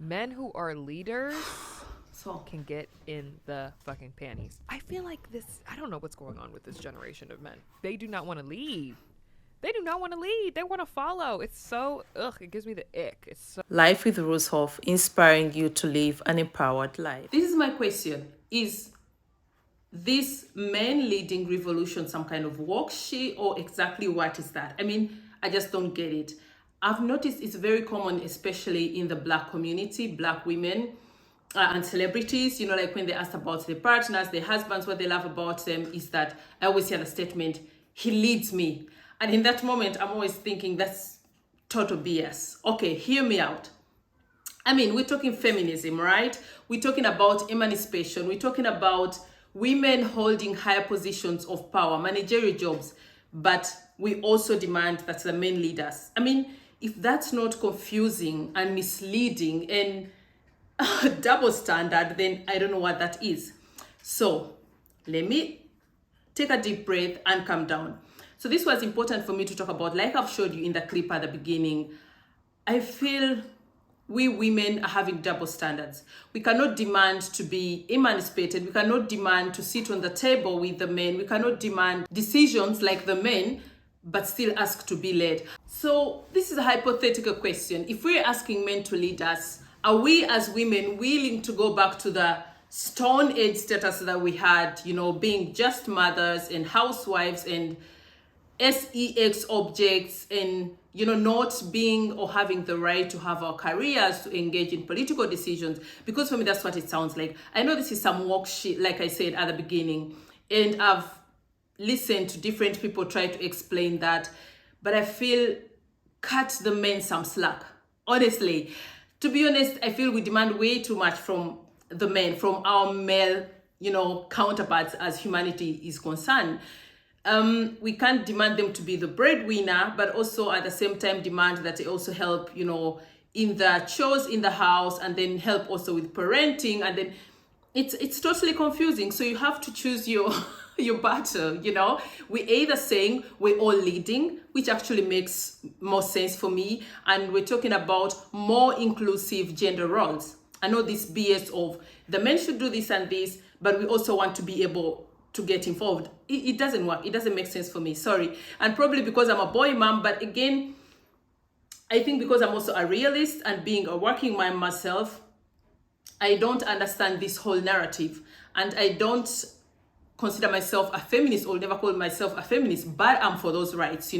Men who are leaders So can get in the fucking panties. I feel like I don't know what's going on with this generation of men. They do not want to lead. They do not want to lead. They want to follow. It's so, ugh, it gives me the ick. It's so. Life with Rooshoff, inspiring you to live an empowered life. this is my question: is this men leading revolution some kind of worksheet, or exactly what is that? I mean, I just don't get it. I've noticed it's very common, especially in the Black community, Black women and celebrities. Like when they asked about their partners, their husbands, what they love about them is that I always hear the statement, "He leads me," and in that moment, I'm always thinking that's total BS. Okay, hear me out. I mean, we're talking feminism, right? We're talking about emancipation. We're talking about women holding higher positions of power, managerial jobs, but we also demand that the men lead us. I mean, if that's not confusing and misleading and double standard, then I don't know what that is. So let me take a deep breath and calm down. So this was important for me to talk about. Like I've showed you in the clip at the beginning, I feel we women are having double standards. We cannot demand to be emancipated. We cannot demand to sit on the table with the men. We cannot demand decisions like the men, but still ask to be led. So this is a hypothetical question. If we're asking men to lead us, are we as women willing to go back to the stone age status that we had, being just mothers and housewives and sex objects, and not being or having the right to have our careers, to engage in political decisions? Because for me, that's what it sounds like. I know this is some worksheet, like I said at the beginning, and I've listened to different people try to explain that, but I feel cut the men some slack. Honestly, to be honest, I feel we demand way too much from the men, from our male, counterparts as humanity is concerned. We can't demand them to be the breadwinner, but also at the same time demand that they also help, in the chores in the house, and then help also with parenting, and then it's totally confusing. So you have to choose your your battle. We either saying we're all leading, which actually makes more sense for me, and we're talking about more inclusive gender roles. I know this BS of the men should do this and this, but we also want to be able to get involved. It doesn't work. It doesn't make sense for me. Sorry. And probably because I'm a boy mom, but again, I think because I'm also a realist and being a working mom myself, I don't understand this whole narrative. And I don't consider myself a feminist, or never call myself a feminist, but I'm for those rights,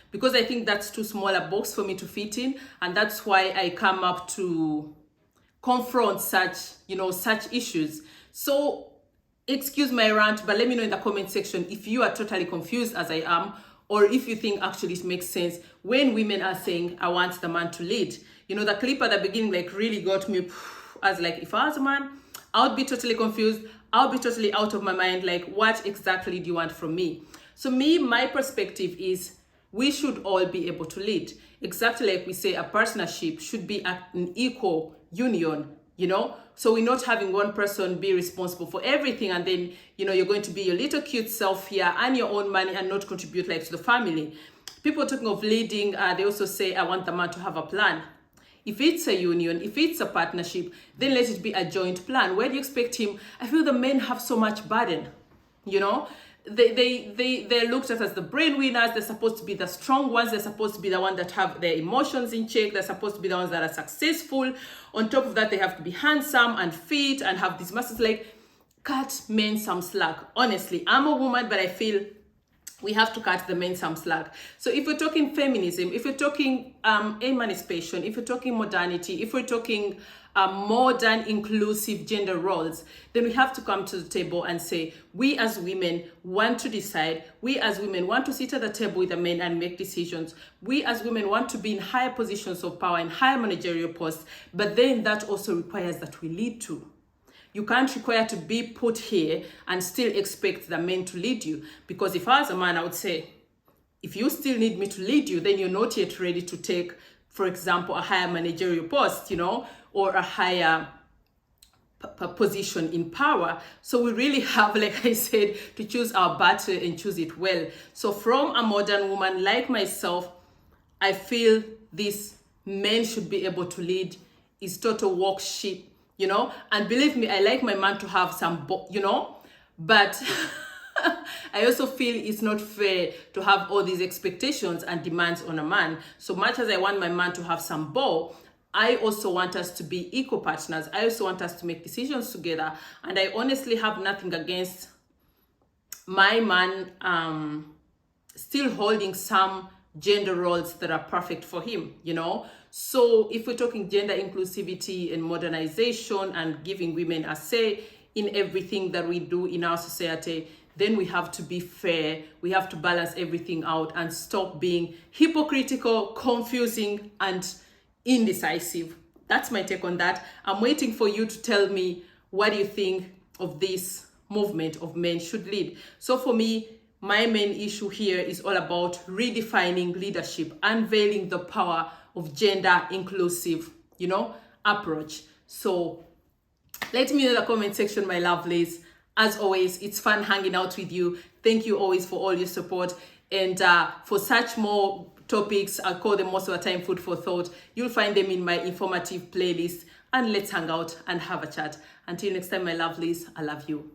because I think that's too small a box for me to fit in. And that's why I come up to confront such issues. So excuse my rant, but let me know in the comment section if you are totally confused as I am, or if you think actually it makes sense when women are saying, I want the man to lead. The clip at the beginning really got me. I was like, if I was a man, I would be totally confused. I would be totally out of my mind. Like, what exactly do you want from me? So my perspective is we should all be able to lead. Exactly like we say, a partnership should be an equal union, so we're not having one person be responsible for everything, and then you're going to be your little cute self here, earn your own money, and not contribute to the family. People talking of leading, they also say, I want the man to have a plan. If it's a union, if it's a partnership, then let it be a joint plan. Where do you expect him? I feel the men have so much burden, they're looked at as the breadwinners. They're supposed to be the strong ones. They're supposed to be the ones that have their emotions in check. They're supposed to be the ones that are successful. On top of that, they have to be handsome and fit and have these muscles. Like, cut men some slack. Honestly, I'm a woman, but I feel we have to cut the men some slack. So if we're talking feminism, if we're talking emancipation, if we're talking modernity, if we're talking modern inclusive gender roles, then we have to come to the table and say, we as women want to decide. We as women want to sit at the table with the men and make decisions. We as women want to be in higher positions of power and higher managerial posts, but then that also requires that we lead too. You can't require to be put here and still expect the men to lead you. Because if I was a man, I would say, if you still need me to lead you, then you're not yet ready to take, for example, a higher managerial post, or a higher position in power. So we really have, like I said, to choose our battle and choose it well. So from a modern woman like myself, I feel these men should be able to lead is total worship, you know. And believe me, I like my man to have some, you know, but I also feel it's not fair to have all these expectations and demands on a man. So much as I want my man to have some ball, I also want us to be equal partners. I also want us to make decisions together. And I honestly have nothing against my man still holding some gender roles that are perfect for him, you know. So if we're talking gender inclusivity and modernization and giving women a say in everything that we do in our society, then we have to be fair. We have to balance everything out and stop being hypocritical, confusing, and indecisive. That's my take on that. I'm waiting for you to tell me what do you think of this movement of men should lead. So for me, my main issue here is all about redefining leadership, unveiling the power of gender inclusive, you know, approach. So let me know in the comment section, my lovelies. As always, it's fun hanging out with you. Thank you always for all your support. And for such more topics, I call them most of the time food for thought. You'll find them in my informative playlist. And let's hang out and have a chat. Until next time, my lovelies, I love you.